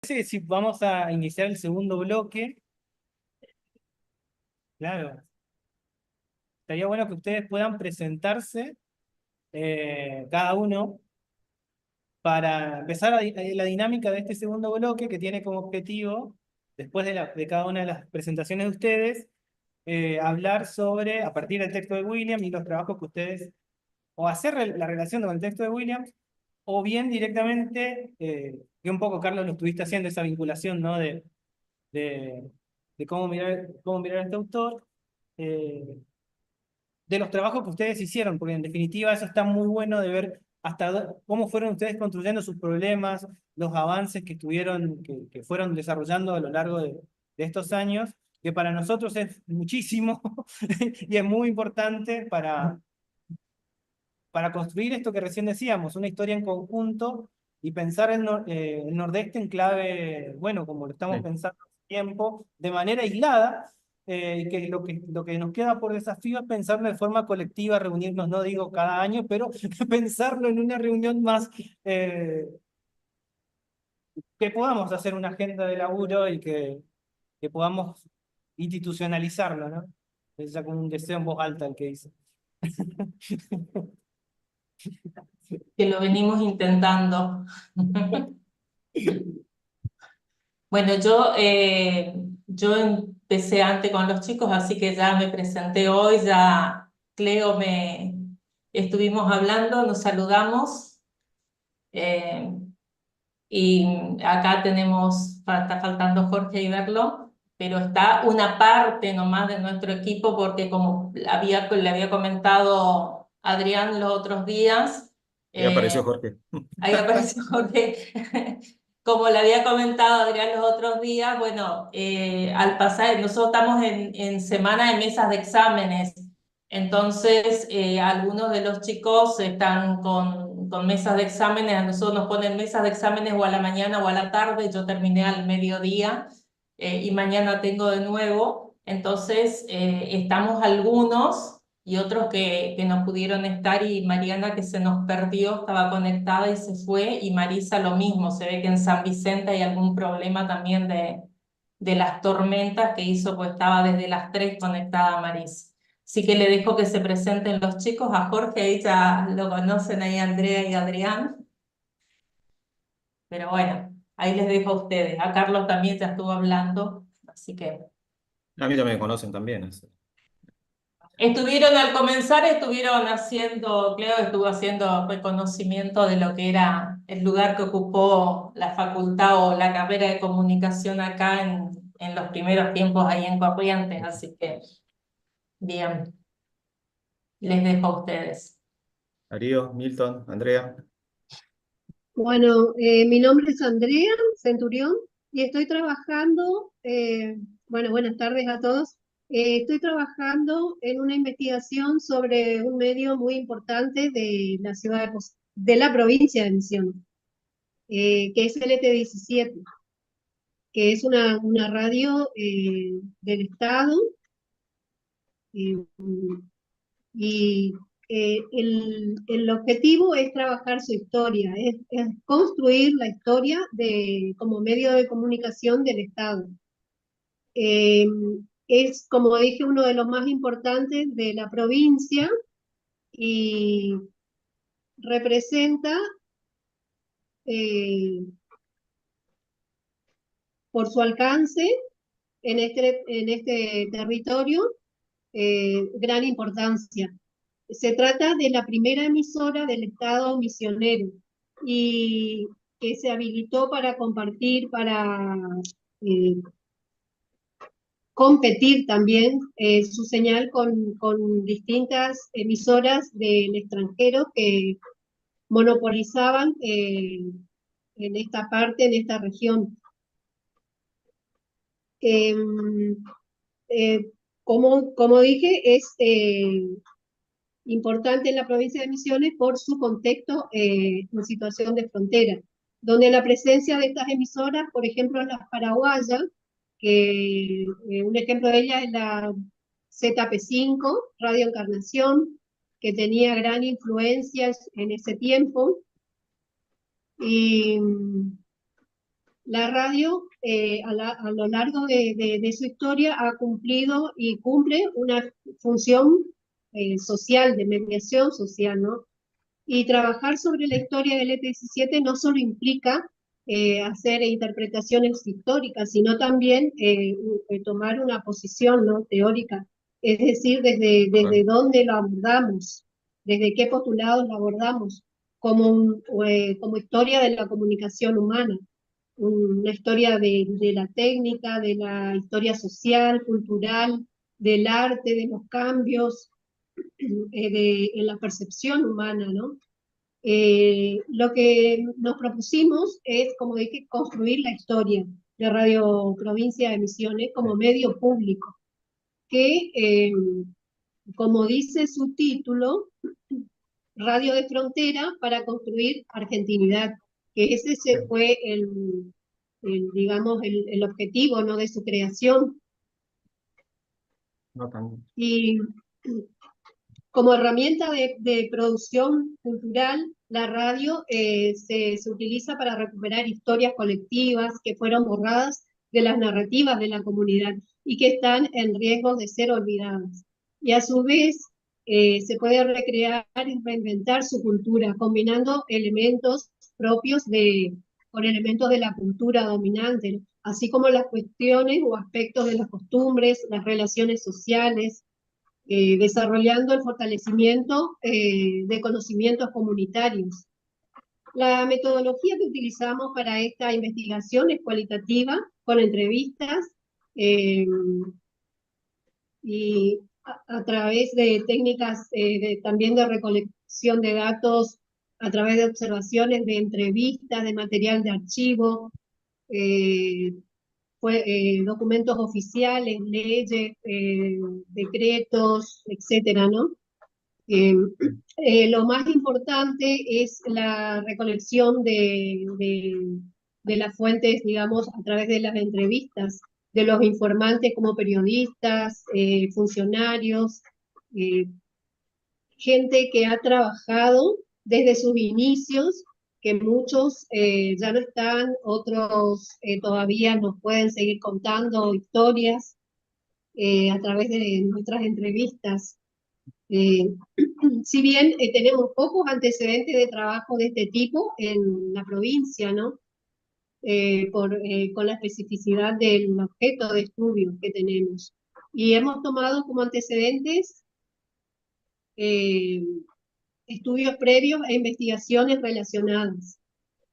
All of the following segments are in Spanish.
Sí, sí, vamos a iniciar el segundo bloque. Claro, estaría bueno que ustedes puedan presentarse cada uno para empezar la dinámica de este segundo bloque que tiene como objetivo, después de cada una de las presentaciones de ustedes, hablar sobre, a partir del texto de William y los trabajos que ustedes, o hacer la relación con el texto de William, o bien directamente, que un poco Carlos lo estuviste haciendo, esa vinculación, ¿no? De, de cómo mirar a este autor, eh, de los trabajos que ustedes hicieron, porque en definitiva eso está muy bueno de ver cómo fueron ustedes construyendo sus problemas, los avances que tuvieron, que fueron desarrollando a lo largo de estos años, que para nosotros es muchísimo y es muy importante para construir esto que recién decíamos, una historia en conjunto y pensar el Nordeste en clave, bueno, como lo estamos Sí. pensando hace tiempo, de manera aislada, y que lo que nos queda por desafío es pensarlo de forma colectiva, reunirnos, no digo cada año, pero pensarlo en una reunión más, que podamos hacer una agenda de laburo y que podamos institucionalizarlo, ¿no? Es ya como un deseo en voz alta el que dice. Que lo venimos intentando. Bueno, yo empecé antes con los chicos, así que ya me presenté hoy, ya Cleo estuvimos hablando, nos saludamos, eh, y acá está faltando Jorge y verlo, pero está una parte nomás de nuestro equipo porque como le había comentado Adrián los otros días, Y apareció eh, Jorge. ahí apareció Jorge. Como le había comentado Adrián los otros días, bueno, al pasar, nosotros estamos en semana de mesas de exámenes, entonces algunos de los chicos están con mesas de exámenes, a nosotros nos ponen mesas de exámenes o a la mañana o a la tarde, yo terminé al mediodía y mañana tengo de nuevo, entonces estamos algunos y otros que no pudieron estar, y Mariana, que se nos perdió, estaba conectada y se fue, y Marisa lo mismo, se ve que en San Vicente hay algún problema también de las tormentas que hizo, pues estaba desde las 3 conectada Marisa. Así que le dejo que se presenten los chicos, a Jorge, ahí ya lo conocen, ahí Andrea y Adrián, pero bueno, ahí les dejo a ustedes. A Carlos también ya estuvo hablando, así que... A mí también me conocen también. Estuvieron al comenzar, estuvieron haciendo, Cleo estuvo haciendo reconocimiento de lo que era el lugar que ocupó la facultad o la carrera de comunicación acá en los primeros tiempos ahí en Corrientes, así que bien, les dejo a ustedes. Darío, Milton, Andrea. Bueno, mi nombre es Andrea Centurión y estoy trabajando, bueno, buenas tardes a todos. Estoy trabajando en una investigación sobre un medio muy importante de la ciudad de la provincia de Misiones, que es LT17, que es una radio del Estado, eh, y el objetivo es trabajar su historia, es construir la historia como medio de comunicación del Estado. Eh, es, como dije, uno de los más importantes de la provincia y representa, eh, por su alcance en este territorio, gran importancia. Se trata de la primera emisora del Estado misionero y que se habilitó para compartir, para eh, competir también su señal con distintas emisoras del extranjero que monopolizaban en esta parte, en esta región. Eh, como dije, es importante en la provincia de Misiones por su contexto en situación de frontera, donde la presencia de estas emisoras, por ejemplo, en las paraguayas, que un ejemplo de ellas es la ZP5, Radio Encarnación, que tenía gran influencia en ese tiempo, y La radio a lo largo de su historia ha cumplido y cumple una función social, de mediación social, ¿no? Y trabajar sobre la historia del ET17 no solo implica hacer interpretaciones históricas, sino también tomar una posición, ¿no?, teórica, es decir, desde dónde lo abordamos, desde qué postulados lo abordamos, como historia de la comunicación humana, una historia de la técnica, de la historia social, cultural, del arte, de los cambios, en la percepción humana, ¿no? Lo que nos propusimos es, como dije, construir la historia de Radio Provincia de Misiones como medio público, que, como dice su título, Radio de Frontera para construir argentinidad, que ese fue digamos, el objetivo, ¿no?, de su creación. No tan... Y como herramienta de producción cultural, la radio se utiliza para recuperar historias colectivas que fueron borradas de las narrativas de la comunidad y que están en riesgo de ser olvidadas. Y a su vez se puede recrear y reinventar su cultura, combinando elementos propios con elementos de la cultura dominante, así como las cuestiones o aspectos de las costumbres, las relaciones sociales, desarrollando el fortalecimiento de conocimientos comunitarios. La metodología que utilizamos para esta investigación es cualitativa, con entrevistas y a través de técnicas también de recolección de datos, a través de observaciones de entrevistas, de material de archivo, documentos oficiales, leyes, decretos, etcétera, ¿no? Lo más importante es la recolección de las fuentes, digamos, a través de las entrevistas, de los informantes como periodistas, funcionarios, eh, gente que ha trabajado desde sus inicios, que muchos ya no están, otros todavía nos pueden seguir contando historias a través de nuestras entrevistas. Si bien tenemos pocos antecedentes de trabajo de este tipo en la provincia, ¿no? Con la especificidad del objeto de estudio que tenemos. Y hemos tomado como antecedentes estudios previos e investigaciones relacionadas.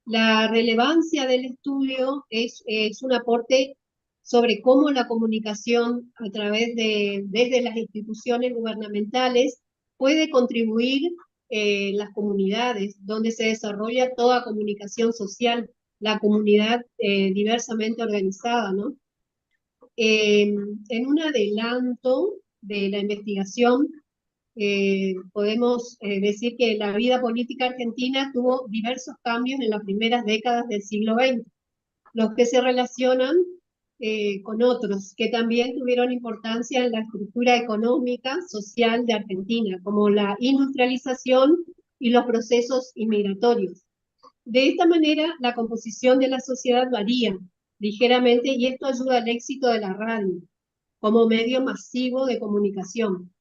La relevancia del estudio es un aporte sobre cómo la comunicación a través desde las instituciones gubernamentales puede contribuir las comunidades donde se desarrolla toda comunicación social, la comunidad diversamente organizada, ¿no? En un adelanto de la investigación, podemos decir que la vida política argentina tuvo diversos cambios en las primeras décadas del siglo XX, los que se relacionan con otros que también tuvieron importancia en la estructura económica, social de Argentina, como la industrialización y los procesos inmigratorios. De esta manera, la composición de la sociedad varía ligeramente y esto ayuda al éxito de la radio como medio masivo de comunicación.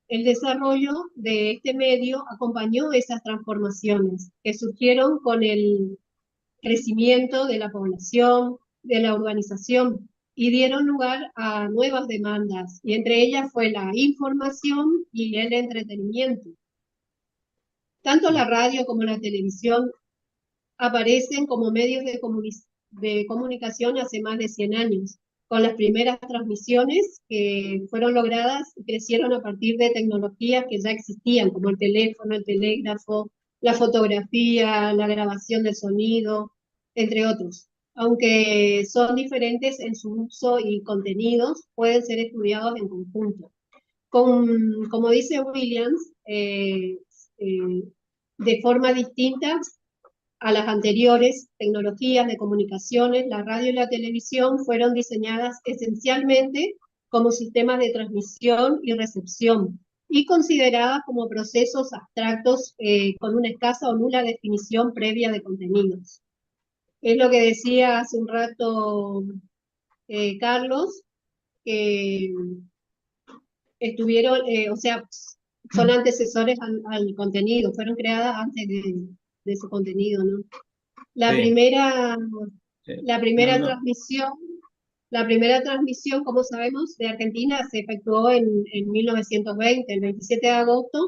El desarrollo de este medio acompañó esas transformaciones que surgieron con el crecimiento de la población, de la urbanización, y dieron lugar a nuevas demandas, y entre ellas fue la información y el entretenimiento. Tanto la radio como la televisión aparecen como medios de comunicación hace más de 100 años, con las primeras transmisiones que fueron logradas y crecieron a partir de tecnologías que ya existían, como el teléfono, el telégrafo, la fotografía, la grabación de sonido, entre otros. Aunque son diferentes en su uso y contenidos, pueden ser estudiados en conjunto. Como dice Williams, de forma distinta a las anteriores tecnologías de comunicaciones, la radio y la televisión fueron diseñadas esencialmente como sistemas de transmisión y recepción y consideradas como procesos abstractos con una escasa o nula definición previa de contenidos. Es lo que decía hace un rato Carlos, que estuvieron, o sea, son antecesores al contenido, fueron creadas antes de su contenido, ¿no? La Sí, primera, sí. la No, primera no. transmisión, la primera transmisión, como sabemos, de Argentina se efectuó en 1920, el 27 de agosto,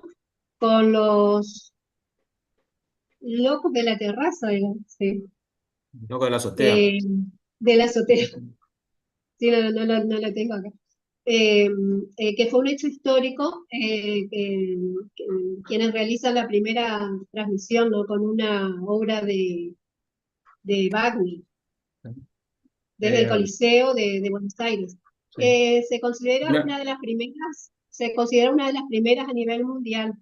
con los locos de la terraza, digamos, sí, Loco de la azotea. eh, de la azotea. Sí, no la tengo acá. Que fue un hecho histórico, quienes realizan la primera transmisión, ¿no? Con una obra de Wagner, desde el Eh, Coliseo de Buenos Aires. sí. Una- Se considera una de las primeras a nivel mundial,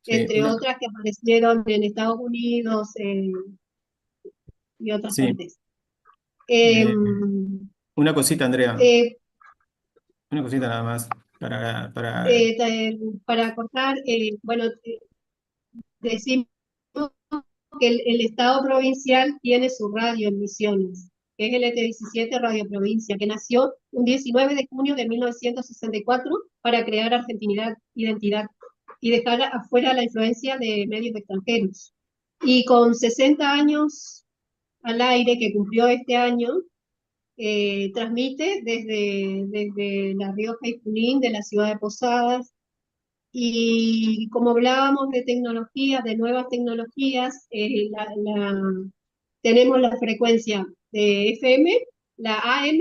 sí, entre otras que aparecieron en Estados Unidos y otras sí. partes. Eh, Eh, una cosita, Andrea. eh, Una cosita nada más. Para... para cortar, bueno, decimos que el Estado provincial tiene su radio en Misiones, que es el ET17 Radio Provincia, que nació un 19 de junio de 1964 para crear argentinidad, identidad y dejar afuera la influencia de medios extranjeros. Y con 60 años al aire que cumplió este año, transmite desde La Rioja y Junín, de la ciudad de Posadas, y como hablábamos de tecnologías, de nuevas tecnologías, tenemos la frecuencia de FM, la AM,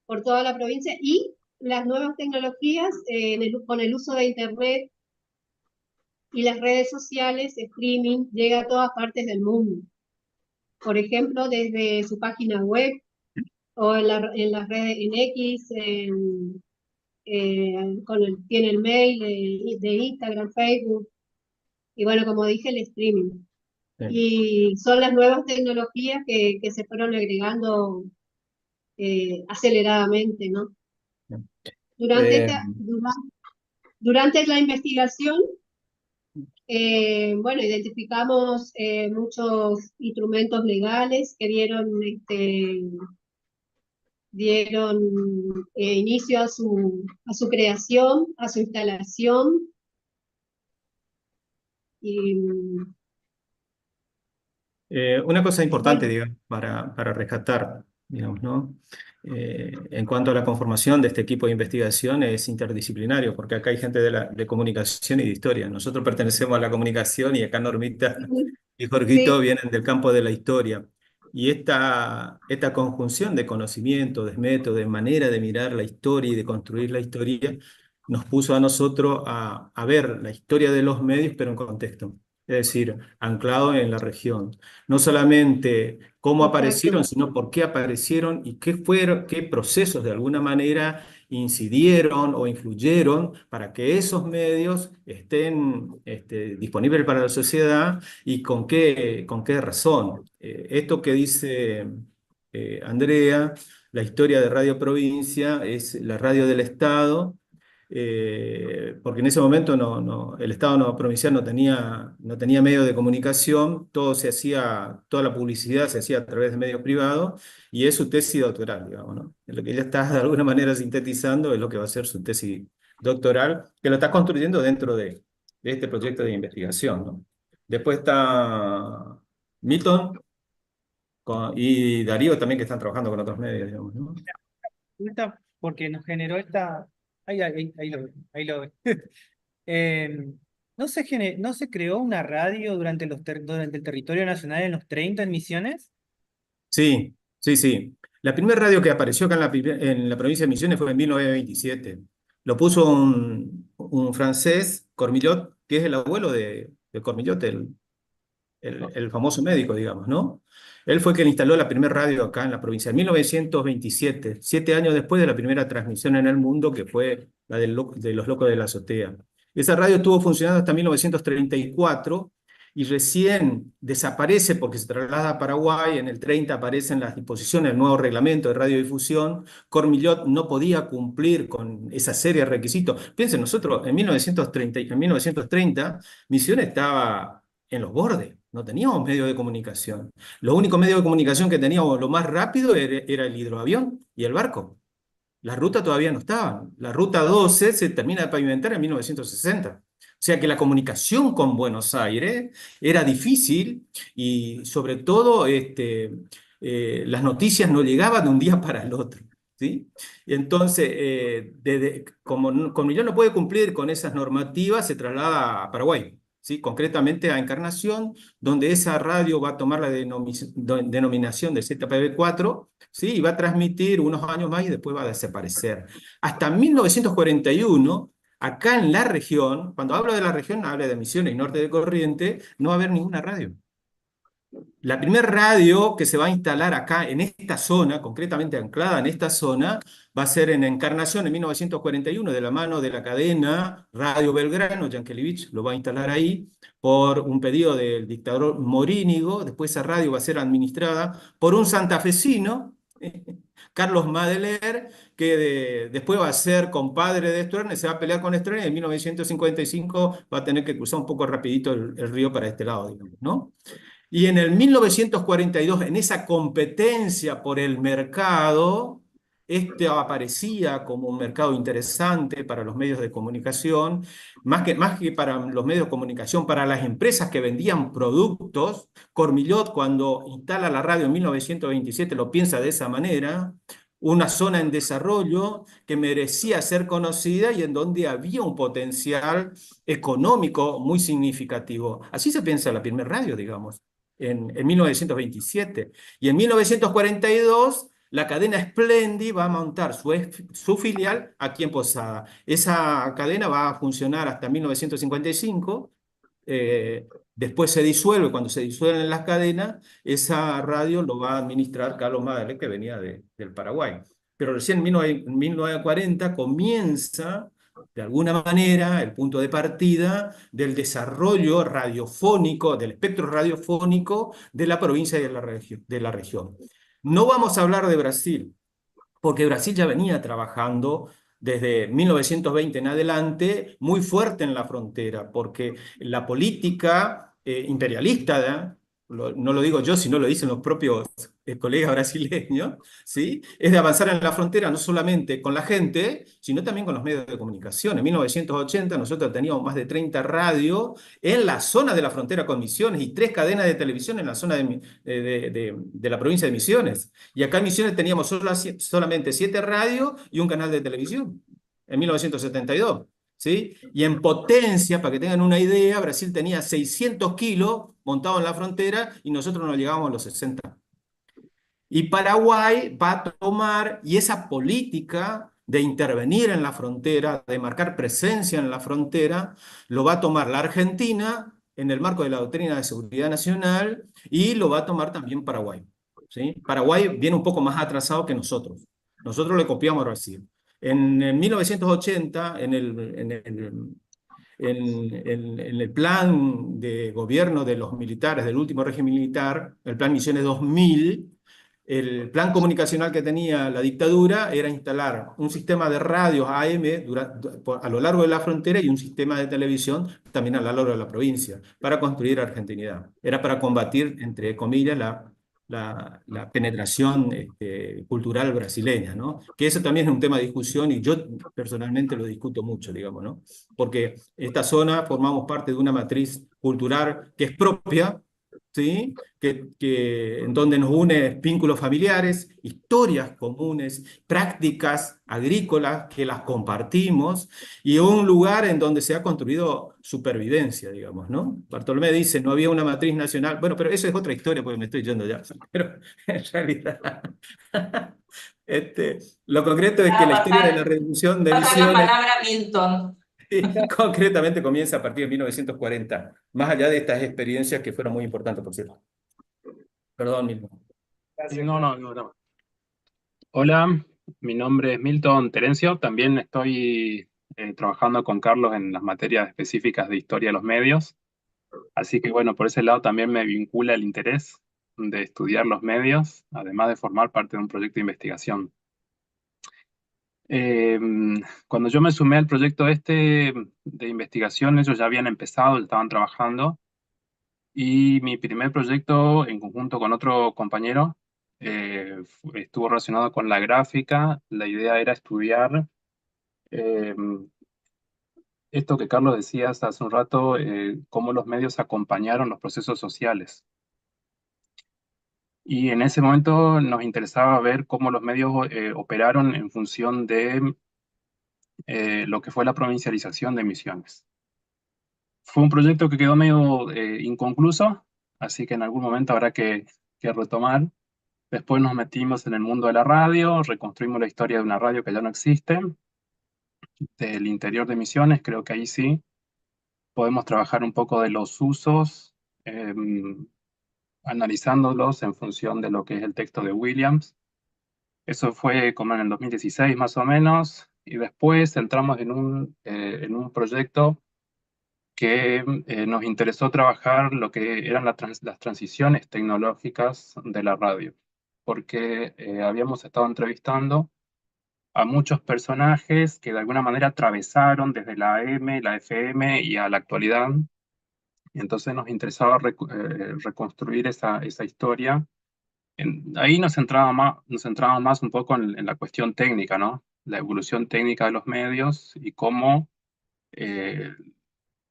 por toda la provincia, y las nuevas tecnologías con el uso de Internet y las redes sociales, streaming, llega a todas partes del mundo. Por ejemplo, desde su página web o en las redes en X, tiene el mail de Instagram, Facebook. Y bueno, como dije, el streaming. Sí. Y son las nuevas tecnologías que se fueron agregando aceleradamente, ¿no? Durante, Eh, esta, durante la investigación, bueno, identificamos muchos instrumentos legales que dieron inicio a su creación, a su instalación. Y una cosa importante, bueno, digamos, para rescatar, digamos, ¿no? En cuanto a la conformación de este equipo de investigación es interdisciplinario, porque acá hay gente de comunicación y de historia. Nosotros pertenecemos a la comunicación y acá Normita y Jorgito sí, vienen del campo de la historia. Y esta conjunción de conocimiento, de método, de manera de mirar la historia y de construir la historia, nos puso a nosotros a ver la historia de los medios, pero en contexto. Es decir, anclado en la región. No solamente cómo exacto. aparecieron, sino por qué aparecieron y qué fueron, qué procesos de alguna manera incidieron o influyeron para que esos medios estén disponibles para la sociedad y con qué razón. Esto que dice Andrea, la historia de Radio Provincia es la radio del Estado, porque en ese momento el Estado provincial no tenía medio de comunicación, toda la publicidad se hacía a través de medios privados, y es su tesis doctoral, digamos, ¿no? Lo que ella está de alguna manera sintetizando es lo que va a ser su tesis doctoral, que lo está construyendo dentro de este proyecto de investigación, ¿no? Después está Milton y Darío también, que están trabajando con otros medios, digamos, ¿no? Porque nos generó esta... Ahí lo veo, ahí lo veo. ¿No se creó una radio durante el territorio nacional en los 30 en Misiones? Sí, sí, sí. La primera radio que apareció acá en la provincia de Misiones fue en 1927. Lo puso un francés, Cormillot, que es el abuelo de Cormillot, el famoso médico, digamos, ¿no? Él fue quien instaló la primera radio acá en la provincia en 1927, 7 años después de la primera transmisión en el mundo, que fue la de los Locos de la Azotea. Esa radio estuvo funcionando hasta 1934 y recién desaparece porque se traslada a Paraguay. En el 30 aparecen las disposiciones del nuevo reglamento de radiodifusión. Cormillot no podía cumplir con esa serie de requisitos. Piensen, nosotros en 1930, Misiones estaba en los bordes. no teníamos medios de comunicación. Los únicos medios de comunicación que teníamos, lo más rápido, era el hidroavión y el barco. La ruta todavía no estaba. La ruta 12 se termina de pavimentar en 1960. O sea que la comunicación con Buenos Aires era difícil y sobre todo las noticias no llegaban de un día para el otro. ¿Sí? Y entonces, como yo no puede cumplir con esas normativas, se traslada a Paraguay. ¿Sí? Concretamente a Encarnación, donde esa radio va a tomar la denominación de ZPB4, ¿sí? Y va a transmitir unos años más y después va a desaparecer. Hasta 1941, acá en la región, cuando hablo de la región, hablo de Misiones y Norte de Corrientes, no va a haber ninguna radio. La primera radio que se va a instalar acá en esta zona, concretamente anclada en esta zona, va a ser en Encarnación en 1941, de la mano de la cadena Radio Belgrano. Yankelevich lo va a instalar ahí por un pedido del dictador Morínigo. Después esa radio va a ser administrada por un santafesino, Carlos Madeler, que después va a ser compadre de Stroessner, se va a pelear con Stroessner y en 1955 va a tener que cruzar un poco rapidito el río para este lado, digamos, ¿no? Y en el 1942, en esa competencia por el mercado, este aparecía como un mercado interesante para los medios de comunicación, más que para los medios de comunicación, para las empresas que vendían productos. Cormillot, cuando instala la radio en 1927, lo piensa de esa manera: una zona en desarrollo que merecía ser conocida y en donde había un potencial económico muy significativo. Así se piensa la primera radio, digamos, en 1927. Y en 1942, la cadena Splendid va a montar su filial aquí en Posada. Esa cadena va a funcionar hasta 1955. Después se disuelve. Cuando se disuelven las cadenas, esa radio lo va a administrar Carlos Madele, que venía del Paraguay. Pero recién en 1940 comienza, de alguna manera, el punto de partida del desarrollo radiofónico, del espectro radiofónico de la provincia y de la región. No vamos a hablar de Brasil, porque Brasil ya venía trabajando desde 1920 en adelante muy fuerte en la frontera, porque la política imperialista, no lo digo yo, sino lo dicen los propios colegas brasileños, ¿sí? Es de avanzar en la frontera no solamente con la gente, sino también con los medios de comunicación. En 1980 nosotros teníamos más de 30 radios en la zona de la frontera con Misiones y 3 cadenas de televisión en la zona de la provincia de Misiones. Y acá en Misiones teníamos solamente 7 radios y un canal de televisión en 1972. ¿Sí? Y en potencia, para que tengan una idea, Brasil tenía 600 kilos montados en la frontera y nosotros no llegábamos a los 60. Y Paraguay va a tomar, y esa política de intervenir en la frontera, de marcar presencia en la frontera, lo va a tomar la Argentina en el marco de la doctrina de seguridad nacional y lo va a tomar también Paraguay. ¿Sí? Paraguay viene un poco más atrasado que nosotros. Nosotros le copiamos a Brasil. En 1980, en el plan de gobierno de los militares, del último régimen militar, el plan Misiones 2000, el plan comunicacional que tenía la dictadura era instalar un sistema de radios AM a lo largo de la frontera y un sistema de televisión también a lo largo de la provincia, para construir argentinidad. Era para combatir, entre comillas, la penetración cultural brasileña, ¿no? Que eso también es un tema de discusión y yo personalmente lo discuto mucho, digamos, ¿no? Porque esta zona formamos parte de una matriz cultural que es propia, ¿sí? En donde nos une vínculos familiares, historias comunes, prácticas agrícolas que las compartimos y un lugar en donde se ha construido supervivencia, digamos, ¿no? Bartolomé dice, no había una matriz nacional. Bueno, pero eso es otra historia porque me estoy yendo ya. Pero en realidad, lo concreto es que la historia de la revolución de Pasa la Misiones palabra Milton. concretamente comienza a partir de 1940, más allá de estas experiencias que fueron muy importantes, por cierto. Perdón, Milton. No. Hola, mi nombre es Milton Terencio. También estoy trabajando con Carlos en las materias específicas de historia de los medios. Así que bueno, por ese lado también me vincula el interés de estudiar los medios, además de formar parte de un proyecto de investigación. Cuando yo me sumé al proyecto de investigación, ellos ya habían empezado, estaban trabajando, Y mi primer proyecto, en conjunto con otro compañero, estuvo relacionado con la gráfica. La idea era estudiar eh, esto que Carlos decía hace un rato, cómo los medios acompañaron los procesos sociales. Y en ese momento nos interesaba ver cómo los medios operaron en función de lo que fue la provincialización de Misiones. Fue un proyecto que quedó medio inconcluso, así que en algún momento habrá que retomar. Después nos metimos en el mundo de la radio, reconstruimos la historia de una radio que ya no existe, del interior de Misiones. Creo que ahí sí podemos trabajar un poco de los usos, eh, analizándolos en función de lo que es el texto de Williams. Eso fue como en el 2016 más o menos, y después entramos en un proyecto que nos interesó trabajar lo que eran las transiciones tecnológicas de la radio, porque habíamos estado entrevistando a muchos personajes que de alguna manera atravesaron desde la AM, la FM y a la actualidad. Entonces nos interesaba reconstruir esa historia. Ahí nos centrábamos más un poco en la cuestión técnica, ¿no? La evolución técnica de los medios y cómo eh,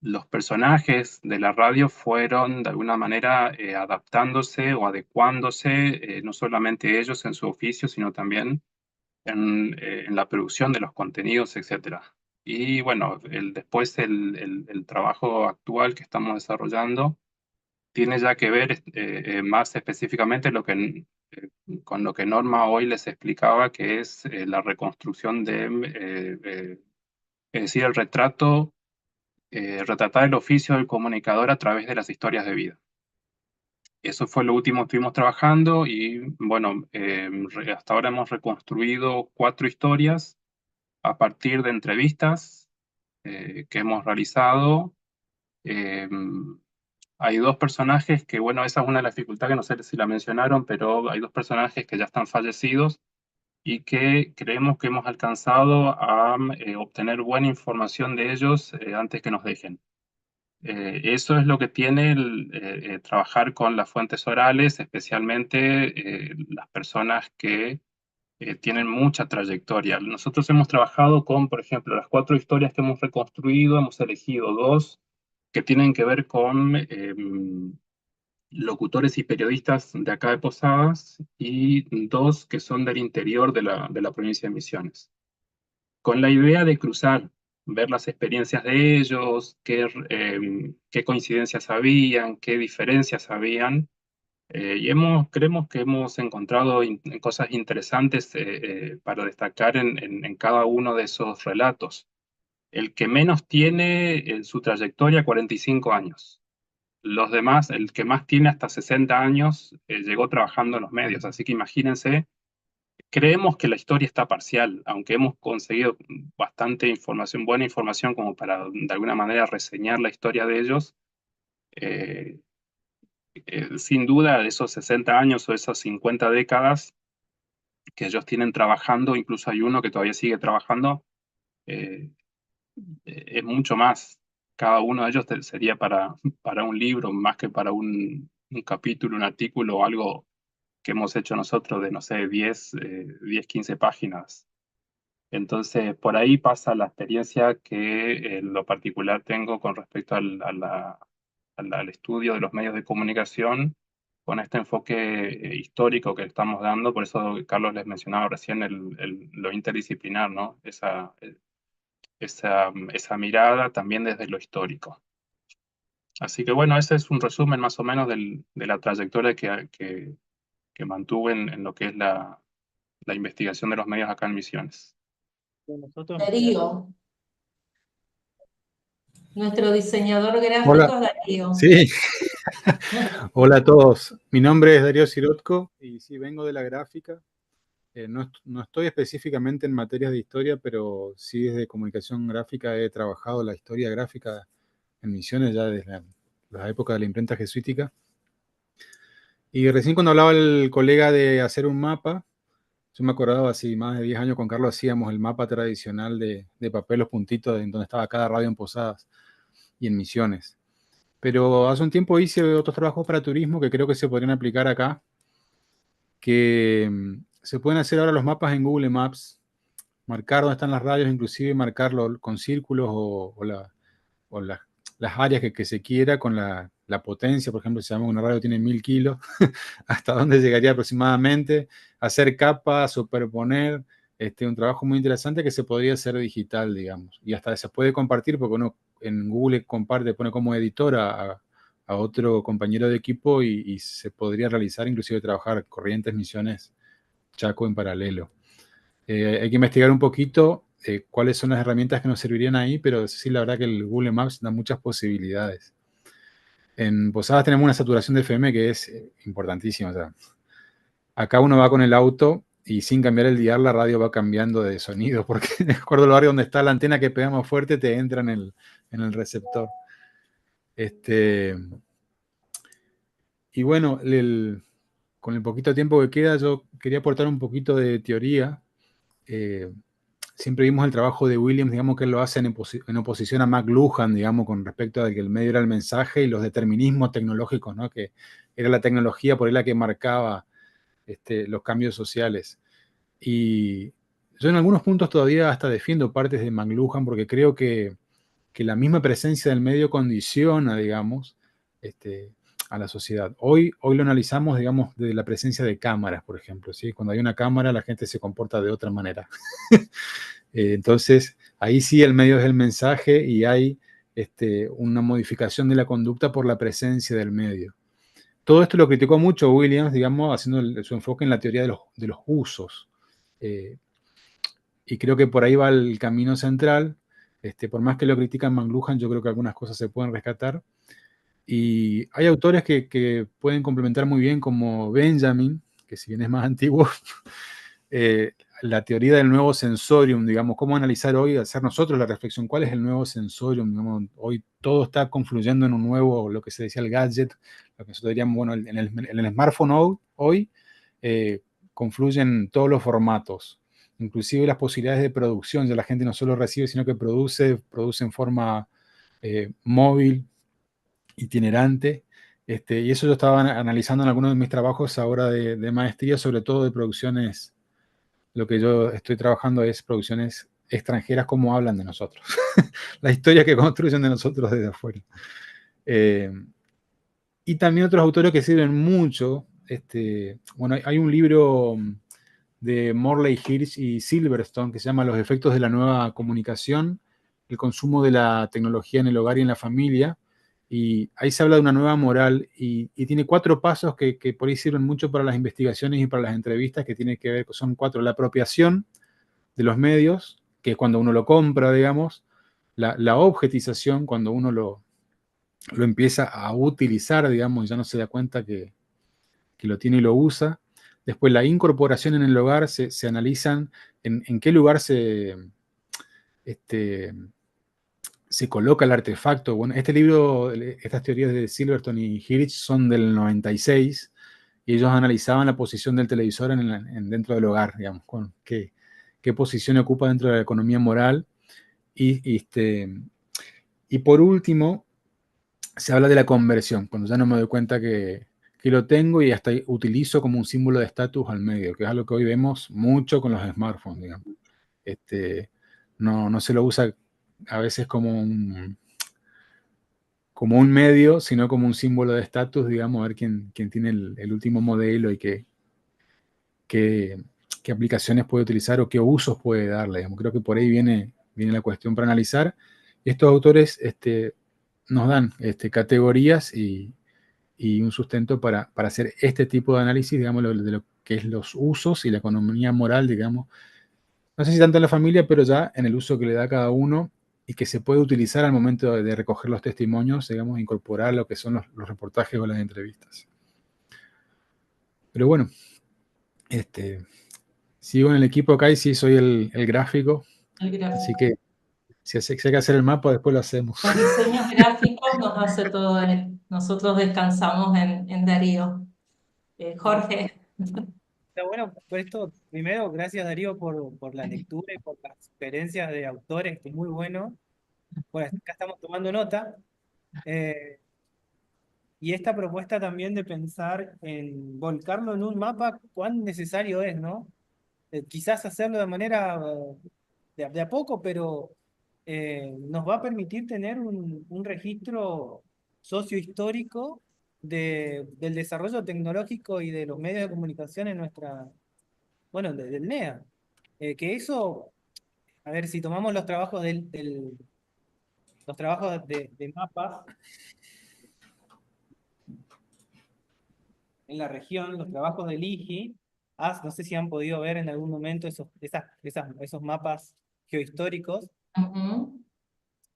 los personajes de la radio fueron de alguna manera adaptándose o adecuándose, no solamente ellos en su oficio, sino también en la producción de los contenidos, etcétera. Y bueno, después el trabajo actual que estamos desarrollando tiene ya que ver más específicamente con lo que Norma hoy les explicaba, que es la reconstrucción es decir, el retratar el oficio del comunicador a través de las historias de vida. Eso fue lo último que estuvimos trabajando y bueno, hasta ahora hemos reconstruido 4 historias a partir de entrevistas que hemos realizado. Eh, Hay 2 personajes que, bueno, esa es una de las dificultades que no sé si la mencionaron, pero hay 2 personajes que ya están fallecidos y que creemos que hemos alcanzado a obtener buena información de ellos antes que nos dejen. Eso es lo que tiene trabajar con las fuentes orales, especialmente las personas que tienen mucha trayectoria. Nosotros hemos trabajado con, por ejemplo, las 4 historias que hemos reconstruido, hemos elegido 2 que tienen que ver con locutores y periodistas de acá de Posadas y 2 que son del interior de la provincia de Misiones, con la idea de cruzar, ver las experiencias de ellos, qué coincidencias habían, qué diferencias habían, y creemos que hemos encontrado cosas interesantes para destacar en cada uno de esos relatos. El que menos tiene en su trayectoria 45 años. Los demás, el que más tiene hasta 60 años, llegó trabajando en los medios. Así que imagínense, creemos que la historia está parcial, aunque hemos conseguido bastante información, buena información como para de alguna manera reseñar la historia de ellos. Eh, Sin duda, de esos 60 años o esas 50 décadas que ellos tienen trabajando, incluso hay uno que todavía sigue trabajando, eh, es mucho más. Cada uno de ellos sería para un libro, más que para un capítulo, un artículo o algo que hemos hecho nosotros de, no sé, 10 15 páginas. Entonces, por ahí pasa la experiencia que en lo particular tengo con respecto al estudio de los medios de comunicación, con este enfoque histórico que estamos dando. Por eso Carlos les mencionaba recién lo interdisciplinar, ¿no? Esa mirada también desde lo histórico. Así que bueno, ese es un resumen más o menos de la trayectoria que mantuve en lo que es la investigación de los medios acá en Misiones. Nosotros, Darío, nuestro diseñador Hola, gráfico es Darío. sí, hola a todos. Mi nombre es Darío Sirotko y sí, vengo de la gráfica. No estoy específicamente en materias de historia, pero sí desde comunicación gráfica he trabajado la historia gráfica en Misiones ya desde la época de la imprenta jesuítica. Y recién cuando hablaba el colega de hacer un mapa, yo me acordaba así, más de 10 años con Carlos hacíamos el mapa tradicional de papel, los puntitos en donde estaba cada radio en Posadas y en Misiones. Pero hace un tiempo hice otros trabajos para turismo que creo que se podrían aplicar acá, que se pueden hacer ahora los mapas en Google Maps, marcar dónde están las radios, inclusive marcarlo con círculos o las áreas que se quiera con la potencia. Por ejemplo, si sabemos que una radio tiene 1000 kilos, hasta dónde llegaría aproximadamente, hacer capas, superponer, un trabajo muy interesante que se podría hacer digital, digamos, y hasta se puede compartir porque uno en Google comparte, pone como editor a otro compañero de equipo y se podría realizar, inclusive trabajar corrientes, misiones, Chaco en paralelo. Hay que investigar un poquito cuáles son las herramientas que nos servirían ahí, pero sí, la verdad que el Google Maps da muchas posibilidades. En Posadas tenemos una saturación de FM que es importantísima. O sea, acá uno va con el auto y sin cambiar el dial la radio va cambiando de sonido, porque de acuerdo al barrio donde está la antena que pega más fuerte te entra en el receptor. Y bueno, con el poquito tiempo que queda, yo quería aportar un poquito de teoría. Siempre vimos el trabajo de Williams, digamos que él lo hace en oposición a McLuhan, digamos, con respecto a que el medio era el mensaje y los determinismos tecnológicos, ¿no? Que era la tecnología por ahí la que marcaba los cambios sociales. Y yo en algunos puntos todavía hasta defiendo partes de McLuhan porque creo que la misma presencia del medio condiciona, digamos, a la sociedad. Hoy lo analizamos, digamos, de la presencia de cámaras, por ejemplo, ¿sí? Cuando hay una cámara la gente se comporta de otra manera. Entonces, ahí sí el medio es el mensaje y hay una modificación de la conducta por la presencia del medio. Todo esto lo criticó mucho Williams, digamos, haciendo su enfoque en la teoría de los usos. Y creo que por ahí va el camino central. Por más que lo critican McLuhan, yo creo que algunas cosas se pueden rescatar. Y hay autores que pueden complementar muy bien, como Benjamin, que si bien es más antiguo, la teoría del nuevo sensorium, digamos, cómo analizar hoy, hacer nosotros la reflexión, cuál es el nuevo sensorium, digamos, hoy todo está confluyendo en un nuevo, lo que se decía el gadget, lo que nosotros diríamos, bueno, en el smartphone hoy confluyen todos los formatos, inclusive las posibilidades de producción, ya la gente no solo recibe, sino que produce en forma móvil, itinerante, y eso yo estaba analizando en algunos de mis trabajos ahora de maestría, sobre todo de producciones. Lo que yo estoy trabajando es producciones extranjeras, cómo hablan de nosotros, la historia que construyen de nosotros desde afuera. Y también otros autores que sirven mucho. Bueno, hay un libro de Morley Hirsch y Silverstone que se llama Los efectos de la nueva comunicación, el consumo de la tecnología en el hogar y en la familia. Y ahí se habla de una nueva moral y tiene 4 pasos que por ahí sirven mucho para las investigaciones y para las entrevistas, que tienen que ver, son 4: la apropiación de los medios, que es cuando uno lo compra, digamos; la objetización, cuando uno lo empieza a utilizar, digamos, y ya no se da cuenta que lo tiene y lo usa. Después, la incorporación en el hogar, se analizan en qué lugar se coloca el artefacto. Bueno, este libro, estas teorías de Silverstone y Hirsch son del 96, y ellos analizaban la posición del televisor dentro del hogar, digamos, con qué posición ocupa dentro de la economía moral. Y por último, se habla de la conversión, cuando ya no me doy cuenta que lo tengo y hasta utilizo como un símbolo de estatus al medio, que es algo que hoy vemos mucho con los smartphones, digamos. No se lo usa a veces como un medio, sino como un símbolo de estatus, digamos, a ver quién tiene el último modelo y qué aplicaciones puede utilizar o qué usos puede darle, digamos. Creo que por ahí viene la cuestión para analizar. Estos autores nos dan categorías y un sustento para hacer este tipo de análisis, digamos, de lo que es los usos y la economía moral, digamos. No sé si tanto en la familia, pero ya en el uso que le da cada uno y que se puede utilizar al momento de recoger los testimonios, digamos, incorporar lo que son los reportajes o las entrevistas. Pero bueno, sigo en el equipo acá y sí soy el gráfico. Así que si hay que hacer el mapa, después lo hacemos. Los diseños gráficos nos hace todo él. Nosotros descansamos en Darío. Jorge. Está bueno, por esto, primero, gracias Darío por la lectura y por las sugerencias de autores, que es muy bueno. Bueno, acá estamos tomando nota. Y esta propuesta también de pensar en volcarlo en un mapa, cuán necesario es, ¿no? Quizás hacerlo de manera de a poco, pero nos va a permitir tener un registro sociohistórico del desarrollo tecnológico y de los medios de comunicación en nuestra, bueno, del NEA. Que eso, a ver, si tomamos los trabajos los trabajos de mapas en la región, los trabajos del IGI, no sé si han podido ver en algún momento esos mapas geohistóricos, Ujú.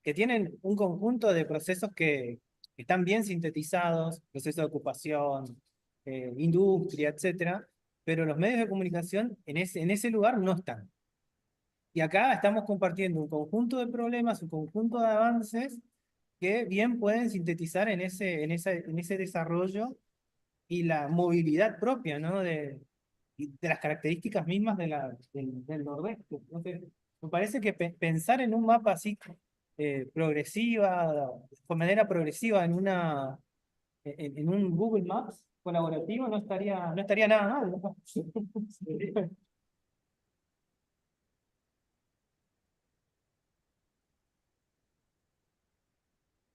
que tienen un conjunto de procesos que están bien sintetizados, proceso de ocupación, industria, etcétera, pero los medios de comunicación en ese lugar no están. Y acá estamos compartiendo un conjunto de problemas, un conjunto de avances que bien pueden sintetizar en ese desarrollo y la movilidad propia, ¿no? De las características mismas del Nordeste. Entonces, me parece que pensar en un mapa así progresiva, de manera progresiva en un Google Maps colaborativo no estaría nada mal, ¿no?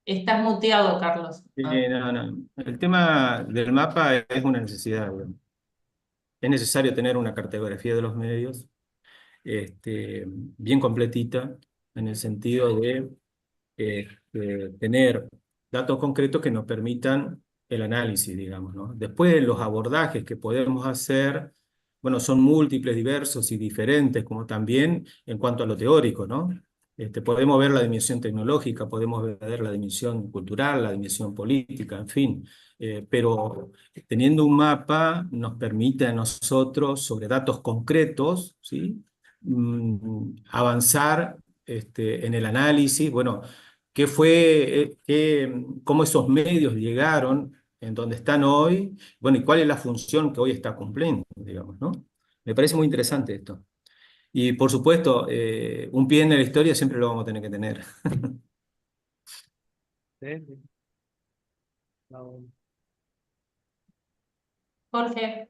Estás muteado, Carlos. No, no. El tema del mapa es una necesidad, bueno. Es necesario tener una cartografía de los medios bien completita, en el sentido de tener datos concretos que nos permitan el análisis, digamos, ¿no? Después, los abordajes que podemos hacer, bueno, son múltiples, diversos y diferentes, como también en cuanto a lo teórico, ¿no? Podemos ver la dimensión tecnológica, podemos ver la dimensión cultural, la dimensión política, en fin, pero teniendo un mapa nos permite a nosotros, sobre datos concretos, ¿sí? Avanzar en el análisis, bueno, qué fue, cómo esos medios llegaron en donde están hoy, bueno, y cuál es la función que hoy está cumpliendo, digamos, ¿no? Me parece muy interesante esto. Y por supuesto, un pie en la historia siempre lo vamos a tener que tener. Sí, sí. No. Jorge,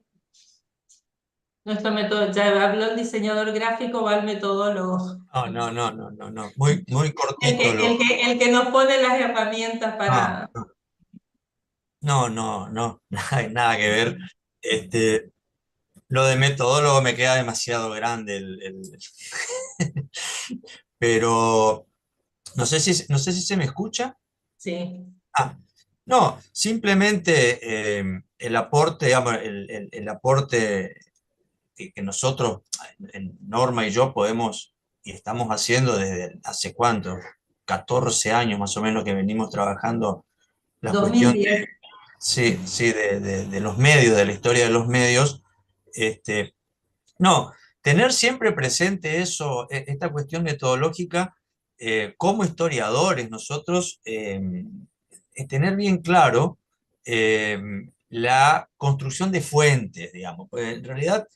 nuestro método, ya habló el diseñador gráfico, va el metodólogo. No. Muy cortito lo. El que nos pone las herramientas No, para... no, nada que ver. Este, lo de metodólogo me queda demasiado grande. Pero no sé si se me escucha. Sí. Ah, no, simplemente el aporte, digamos, el aporte que nosotros, Norma y yo, podemos y estamos haciendo desde hace cuánto, 14 años más o menos que venimos trabajando la cuestión 2010. sí, sí, de los medios, de la historia de los medios. No, tener siempre presente eso, esta cuestión metodológica, como historiadores, nosotros, tener bien claro eh, la construcción de fuentes, digamos. Pues en realidad,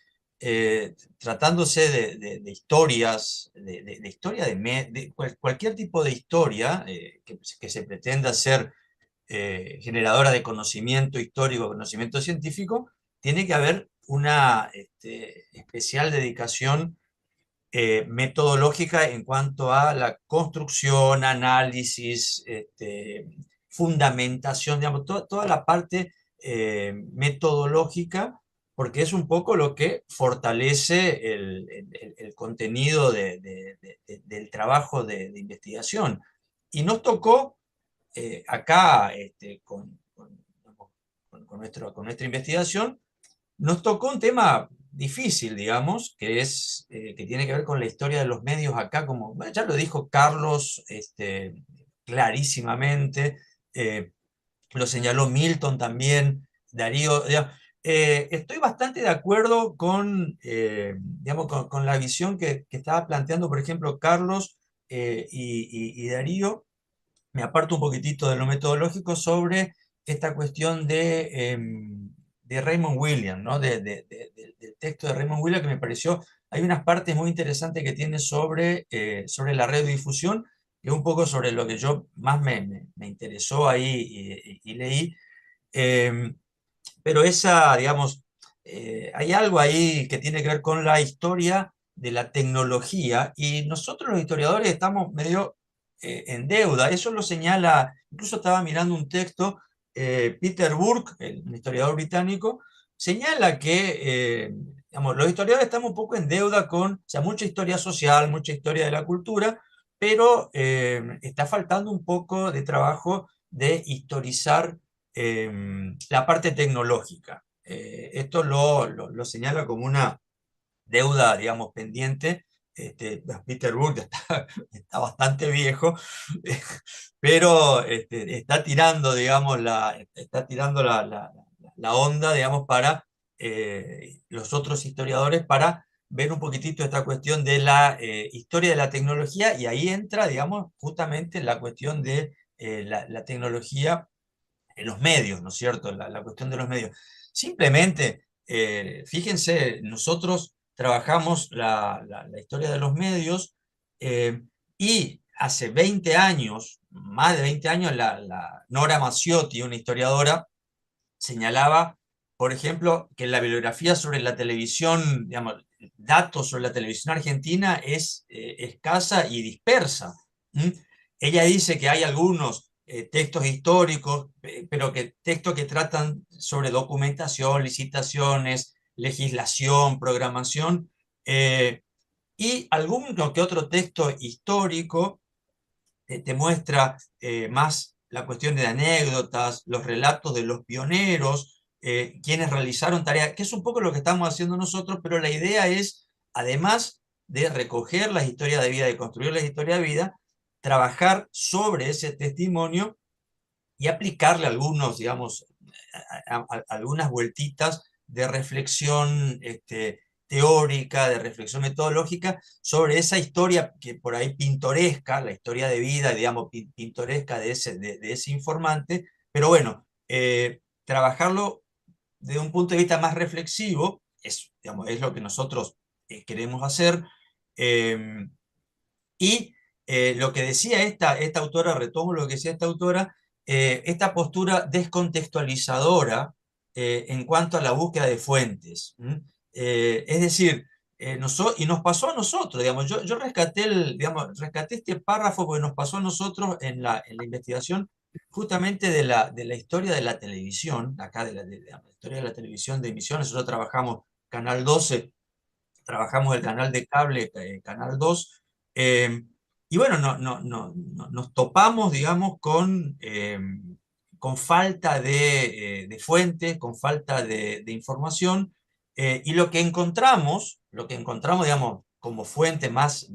tratándose de historias, de historia de cualquier tipo de historia que se pretenda ser generadora de conocimiento histórico, conocimiento científico, tiene que haber una especial dedicación metodológica en cuanto a la construcción, análisis, fundamentación, digamos, toda la parte metodológica, porque es un poco lo que fortalece el contenido del trabajo de investigación. Y nos tocó acá, con nuestra investigación, nos tocó un tema difícil, digamos, que tiene que ver con la historia de los medios acá, como bueno, ya lo dijo Carlos clarísimamente, lo señaló Milton también, Darío. Digamos, estoy bastante de acuerdo digamos, con la visión que estaba planteando, por ejemplo, Carlos y Darío. Me aparto un poquitito de lo metodológico sobre esta cuestión de Raymond Williams, ¿no? Del texto de Raymond Williams, que me pareció, hay unas partes muy interesantes que tiene sobre la radiodifusión, que es un poco sobre lo que yo más me interesó ahí y leí, Pero esa, digamos, hay algo ahí que tiene que ver con la historia de la tecnología y nosotros los historiadores estamos medio en deuda. Eso lo señala, incluso estaba mirando un texto, Peter Burke, un historiador británico, señala que digamos, los historiadores estamos un poco en deuda con, o sea, mucha historia social, mucha historia de la cultura, pero está faltando un poco de trabajo de historizar la parte tecnológica. Esto lo señala como una deuda, digamos, pendiente. Peter Burke está bastante viejo, pero está tirando, digamos, está tirando la onda, digamos, para los otros historiadores para ver un poquitito esta cuestión de la historia de la tecnología y ahí entra, digamos, justamente la cuestión de la tecnología en los medios, ¿no es cierto? La cuestión de los medios. Simplemente, fíjense, nosotros trabajamos la historia de los medios eh, y hace 20 años, más de 20 años, la Nora Macciotti, una historiadora, señalaba, por ejemplo, que la bibliografía sobre la televisión, digamos, datos sobre la televisión argentina es escasa y dispersa. ¿Mm? Ella dice que hay algunos textos históricos, pero que textos que tratan sobre documentación, licitaciones, legislación, programación, y alguno que otro texto histórico te muestra más la cuestión de anécdotas, los relatos de los pioneros, quienes realizaron tareas, que es un poco lo que estamos haciendo nosotros, pero la idea es, además de recoger las historias de vida, de construir las historias de vida, trabajar sobre ese testimonio y aplicarle algunos, digamos, algunas vueltitas de reflexión teórica, de reflexión metodológica sobre esa historia que por ahí pintoresca, la historia de vida, digamos, pintoresca de ese informante, pero bueno, trabajarlo desde un punto de vista más reflexivo, digamos, es lo que nosotros queremos hacer, y lo que decía esta autora, retomo lo que decía esta autora, esta postura descontextualizadora en cuanto a la búsqueda de fuentes. Es decir, y nos pasó a nosotros, digamos, yo digamos, rescaté este párrafo porque nos pasó a nosotros en la investigación justamente de la historia de la televisión, acá de la historia de la televisión de emisiones. Nosotros trabajamos Canal 12, trabajamos el canal de cable, Canal 2, y bueno, nos topamos, digamos, con falta de fuentes, con falta de información, y lo que encontramos, digamos, como fuente más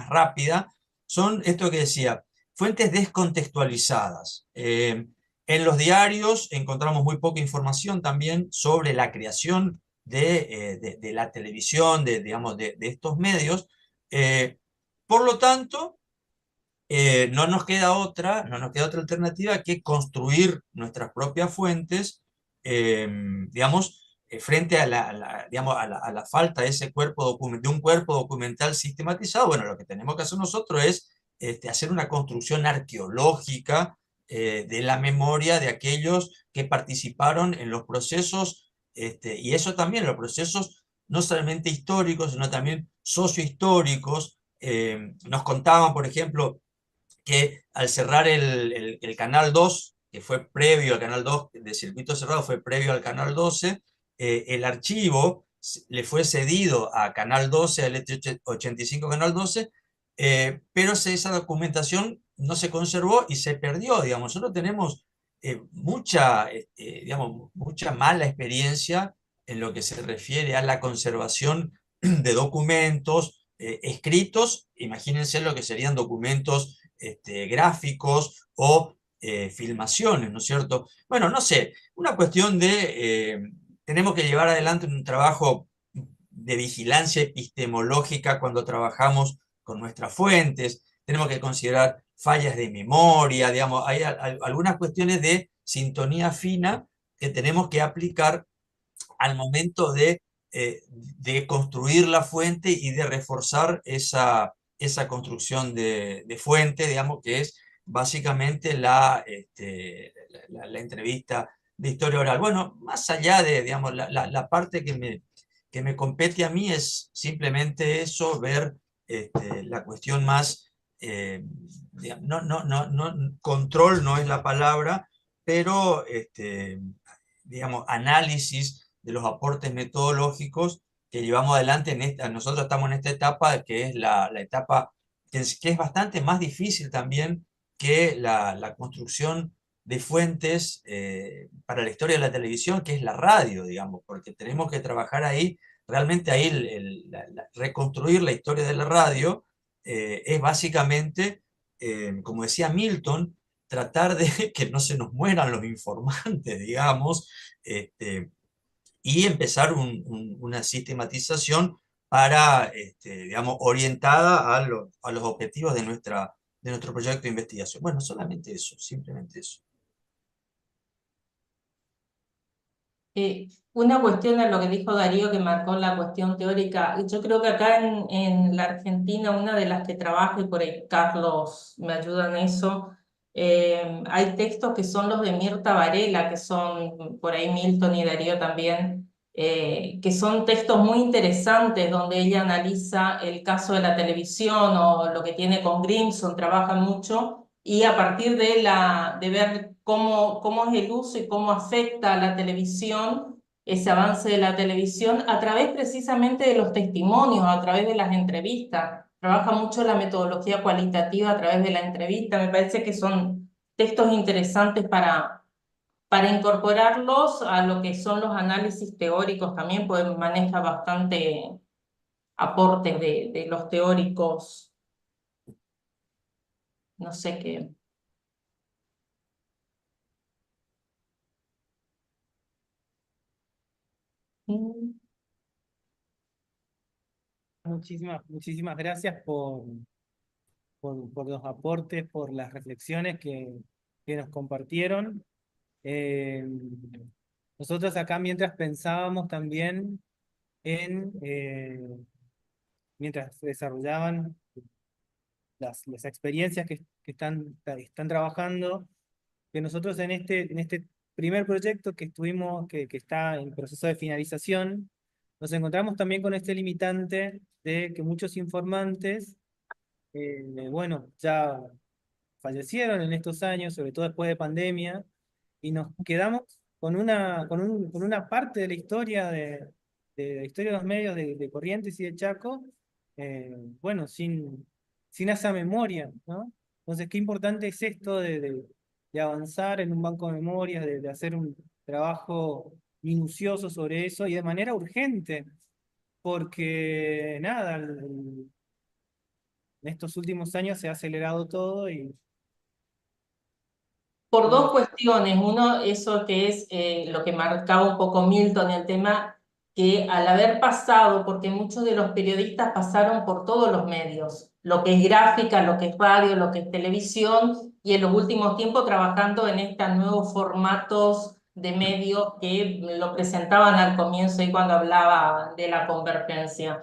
rápida, son esto que decía, fuentes descontextualizadas. En los diarios encontramos muy poca información también sobre la creación de la televisión, digamos, de estos medios. Por lo tanto, no nos queda otra alternativa que construir nuestras propias fuentes, digamos, frente digamos, a la falta de de un cuerpo documental sistematizado. Bueno, lo que tenemos que hacer nosotros es hacer una construcción arqueológica de la memoria de aquellos que participaron en los procesos, y eso también, los procesos no solamente históricos, sino también sociohistóricos. Nos contaban, por ejemplo, que al cerrar el Canal 2, que fue previo al Canal 2 de circuito cerrado, fue previo al Canal 12, el archivo le fue cedido a Canal 12, al ET85 Canal 12, pero esa documentación no se conservó y se perdió, digamos. Nosotros tenemos digamos, mucha mala experiencia en lo que se refiere a la conservación de documentos escritos. Imagínense lo que serían documentos gráficos o filmaciones, ¿no es cierto? Bueno, no sé, una cuestión tenemos que llevar adelante un trabajo de vigilancia epistemológica cuando trabajamos con nuestras fuentes, tenemos que considerar fallas de memoria, digamos, hay algunas cuestiones de sintonía fina que tenemos que aplicar al momento de construir la fuente y de reforzar esa construcción de fuente, digamos, que es básicamente la entrevista de historia oral. Bueno, más allá de, digamos, la parte que me compete a mí es simplemente eso, ver la cuestión más, control no es la palabra, pero digamos, análisis de los aportes metodológicos que llevamos adelante en esta. Nosotros estamos en esta etapa que es la etapa que es bastante más difícil también que la construcción de fuentes para la historia de la televisión, que es la radio, digamos, porque tenemos que trabajar ahí, realmente ahí reconstruir la historia de la radio es básicamente, como decía Milton, tratar de que no se nos mueran los informantes, digamos, y empezar una sistematización para, digamos, orientada a los objetivos de nuestro proyecto de investigación. Bueno, solamente eso, simplemente eso. Una cuestión en lo que dijo Darío que marcó la cuestión teórica. Yo creo que acá en la Argentina, una de las que trabaja, y por ahí Carlos me ayuda en eso, hay textos que son los de Mirta Varela, que son por ahí Milton y Darío también, que son textos muy interesantes donde ella analiza el caso de la televisión o lo que tiene con Grimson, trabaja mucho, y a partir de ver cómo es el uso y cómo afecta a la televisión, ese avance de la televisión, a través precisamente de los testimonios, a través de las entrevistas. Trabaja mucho la metodología cualitativa a través de la entrevista. Me parece que son textos interesantes para incorporarlos a lo que son los análisis teóricos también, pues maneja bastante aportes de los teóricos. No sé qué. Muchísimas gracias por los aportes, por las reflexiones que nos compartieron. Nosotros acá mientras pensábamos también mientras desarrollaban las experiencias que están trabajando, que nosotros en este primer proyecto que está en proceso de finalización, nos encontramos también con este limitante de que muchos informantes, bueno, ya fallecieron en estos años, sobre todo después de pandemia, y nos quedamos con una parte de la historia de la historia de los medios de Corrientes y de Chaco, bueno, sin esa memoria, ¿no? Entonces, qué importante es esto de avanzar en un banco de memorias, de hacer un trabajo minucioso sobre eso y de manera urgente, porque nada, en estos últimos años se ha acelerado todo y Por dos cuestiones. Uno, eso que es lo que marcaba un poco Milton, el tema que al haber pasado, porque muchos de los periodistas pasaron por todos los medios, lo que es gráfica, lo que es radio, lo que es televisión, y en los últimos tiempos trabajando en estos nuevos formatos de medios que lo presentaban al comienzo y cuando hablaba de la convergencia.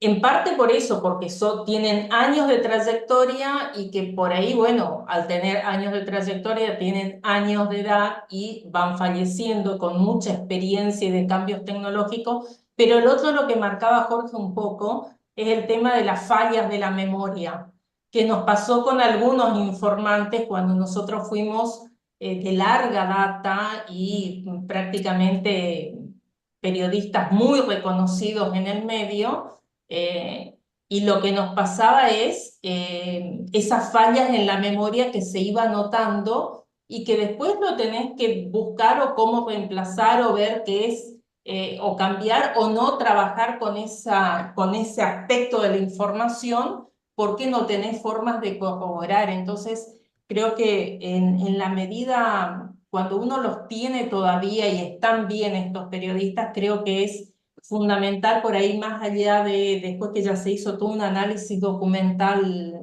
En parte por eso, porque tienen años de trayectoria y que por ahí, bueno, al tener años de trayectoria, tienen años de edad y van falleciendo con mucha experiencia y de cambios tecnológicos. Pero el otro, lo que marcaba Jorge un poco, es el tema de las fallas de la memoria, que nos pasó con algunos informantes cuando nosotros fuimos de larga data y prácticamente periodistas muy reconocidos en el medio. Y lo que nos pasaba es esas fallas en la memoria que se iba notando y que después lo tenés que buscar o cómo reemplazar o ver qué es, o cambiar o no trabajar con ese aspecto de la información porque no tenés formas de corroborar. Entonces, creo que en la medida, cuando uno los tiene todavía y están bien estos periodistas, creo que es fundamental por ahí, más allá de después que ya se hizo todo un análisis documental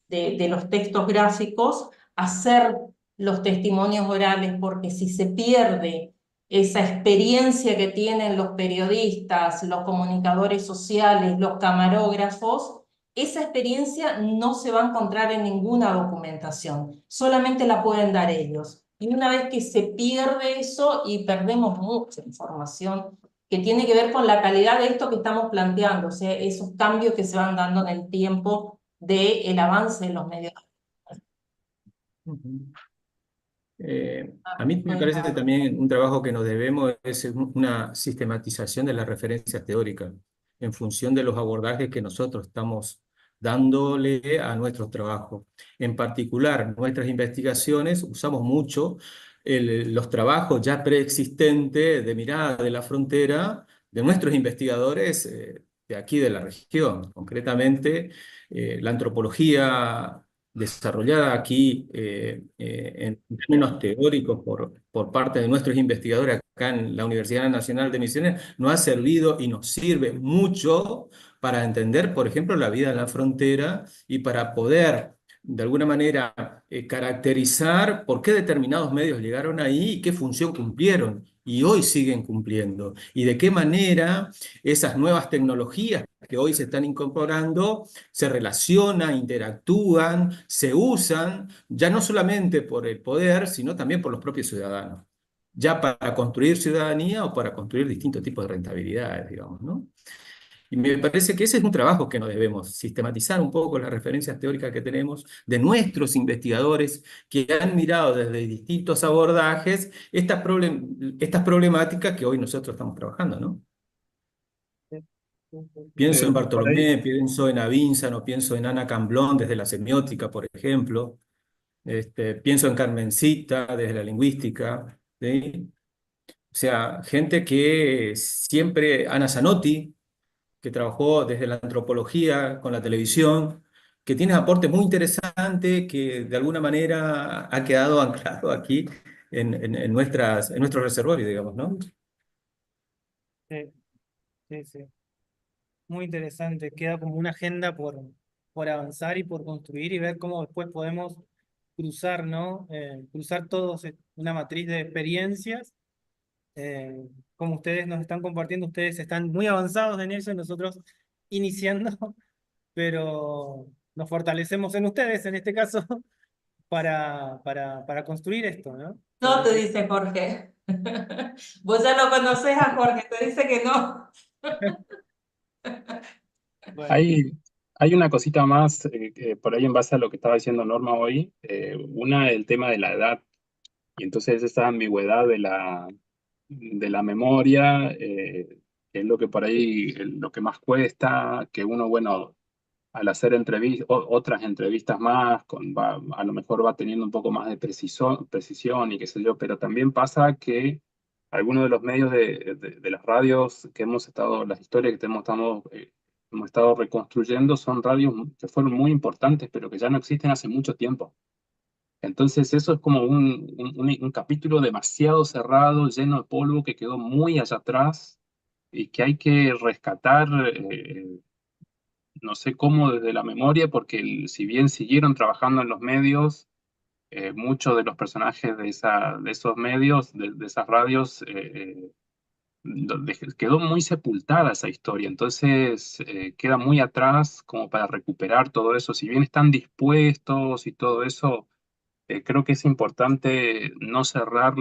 de los textos gráficos, hacer los testimonios orales, porque si se pierde esa experiencia que tienen los periodistas, los comunicadores sociales, los camarógrafos, esa experiencia no se va a encontrar en ninguna documentación, solamente la pueden dar ellos. Y una vez que se pierde eso y perdemos mucha información que tiene que ver con la calidad de esto que estamos planteando, o sea, esos cambios que se van dando en el tiempo del avance de los medios. Ujú. A mí me parece que también un trabajo que nos debemos es una sistematización de las referencias teóricas en función de los abordajes que nosotros estamos dándole a nuestros trabajos. En particular, nuestras investigaciones usamos mucho los trabajos ya preexistentes de mirada de la frontera de nuestros investigadores de aquí de la región. Concretamente, la antropología desarrollada aquí en términos teóricos por parte de nuestros investigadores acá en la Universidad Nacional de Misiones, nos ha servido y nos sirve mucho para entender, por ejemplo, la vida en la frontera y para poder, de alguna manera, caracterizar por qué determinados medios llegaron ahí y qué función cumplieron. Y hoy siguen cumpliendo. Y de qué manera esas nuevas tecnologías que hoy se están incorporando se relacionan, interactúan, se usan, ya no solamente por el poder, sino también por los propios ciudadanos, ya para construir ciudadanía o para construir distintos tipos de rentabilidades, digamos, ¿no? Y me parece que ese es un trabajo que nos debemos, sistematizar un poco las referencias teóricas que tenemos de nuestros investigadores que han mirado desde distintos abordajes estas problemáticas que hoy nosotros estamos trabajando, ¿no? Pienso en Por ahí, Bartolomé, pienso en Avinzano, pienso en Ana Camblón desde la semiótica, por ejemplo. Pienso en Carmencita desde la lingüística, ¿sí? O sea, gente que siempre, Ana Zanotti, que trabajó desde la antropología con la televisión, que tiene aportes muy interesantes que de alguna manera ha quedado anclado aquí en nuestro reservorio, digamos, ¿no? Sí, sí, sí. Muy interesante. Queda como una agenda por avanzar y por construir y ver cómo después podemos cruzar, ¿no? Cruzar todos una matriz de experiencias. Como ustedes nos están compartiendo, ustedes están muy avanzados en eso, nosotros iniciando, pero nos fortalecemos en ustedes, en este caso, para construir esto, ¿no? No, te dice Jorge. Vos ya lo conocés a Jorge, te dice que no. Bueno, hay una cosita más, por ahí en base a lo que estaba diciendo Norma hoy, una, el tema de la edad, y entonces esa ambigüedad de la memoria, que es lo que por ahí, lo que más cuesta, que uno, bueno, al hacer otras entrevistas más, a lo mejor va teniendo un poco más de precisión y qué sé yo, pero también pasa que algunos de los medios de las radios que hemos estado, las historias que hemos estado reconstruyendo son radios que fueron muy importantes, pero que ya no existen hace mucho tiempo. Entonces eso es como un capítulo demasiado cerrado, lleno de polvo, que quedó muy allá atrás y que hay que rescatar, no sé cómo desde la memoria, porque si bien siguieron trabajando en los medios, muchos de los personajes de esos medios, de esas radios, quedó muy sepultada esa historia. Entonces queda muy atrás como para recuperar todo eso. Si bien están dispuestos y todo eso, creo que es importante no cerrar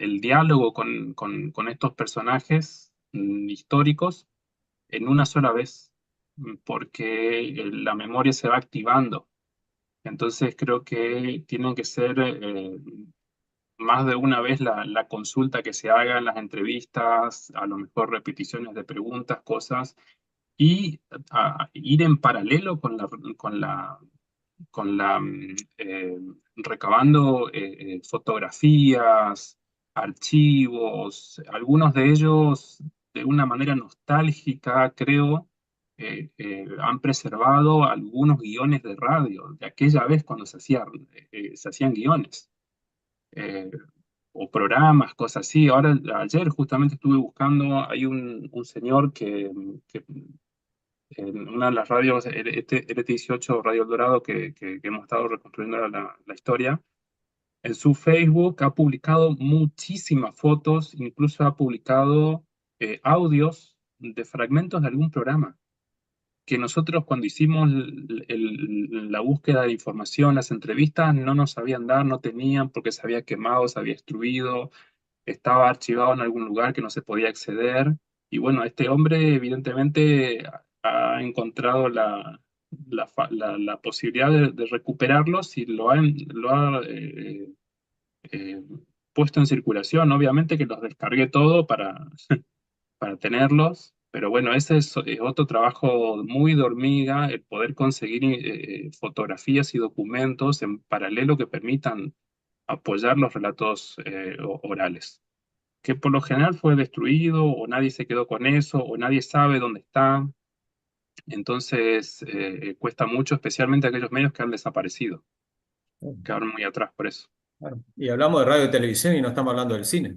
el diálogo con estos personajes históricos en una sola vez, porque la memoria se va activando. Entonces creo que tienen que ser más de una vez la consulta que se haga en las entrevistas, a lo mejor repeticiones de preguntas, cosas, y ir en paralelo con recabando fotografías, archivos, algunos de ellos de una manera nostálgica, creo, han preservado algunos guiones de radio de aquella vez cuando se hacían guiones. eh, o programas, cosas así. Ahora, ayer justamente estuve buscando, hay un señor que en una de las radios, LT18 Radio El Dorado, que hemos estado reconstruyendo la historia, en su Facebook ha publicado muchísimas fotos, incluso ha publicado audios de fragmentos de algún programa que nosotros cuando hicimos la búsqueda de información, las entrevistas, no nos sabían dar, no tenían porque se había quemado, se había destruido, estaba archivado en algún lugar que no se podía acceder. Y bueno, este hombre evidentemente ha encontrado la posibilidad de recuperarlos y lo ha puesto en circulación. Obviamente que los descargué todo para tenerlos, pero bueno, ese es otro trabajo muy de hormiga, el poder conseguir fotografías y documentos en paralelo que permitan apoyar los relatos orales, que por lo general fue destruido o nadie se quedó con eso o nadie sabe dónde está. Entonces cuesta mucho, especialmente aquellos medios que han desaparecido, quedaron muy atrás por eso. Claro. Y hablamos de radio y televisión y no estamos hablando del cine,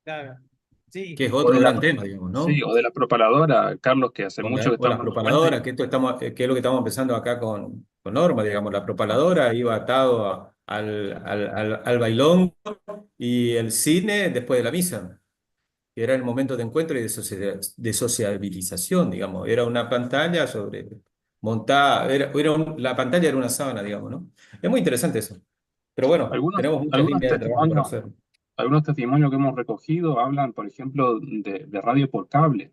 Claro. Sí, que es O otro de la, gran tema, digamos, sí, ¿no? o de la propaladora, Carlos, que hace mucho que O las estamos dando vuelta. propaladoras, que esto estamos, que es lo que estamos empezando acá con Norma, digamos, la propaladora iba atado al bailón y el cine después de la misa, que era el momento de encuentro y de sociabilización, digamos. Era una pantalla sobre montada, la pantalla era una sábana, digamos, ¿no? Es muy interesante eso. Pero bueno, Algunos, tenemos muchas algunos líneas de trabajo para testimonios, hacer. algunos testimonios que hemos recogido hablan, por ejemplo, de radio por cable,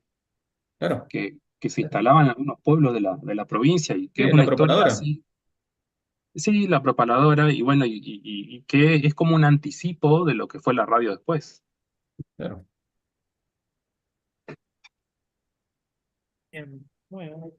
Claro, que se instalaban en algunos pueblos de la provincia y que sí, es en una la historia propaladora. así. Sí, la propaladora, y bueno, y que es como un anticipo de lo que fue la radio después. Claro. bien. Bueno,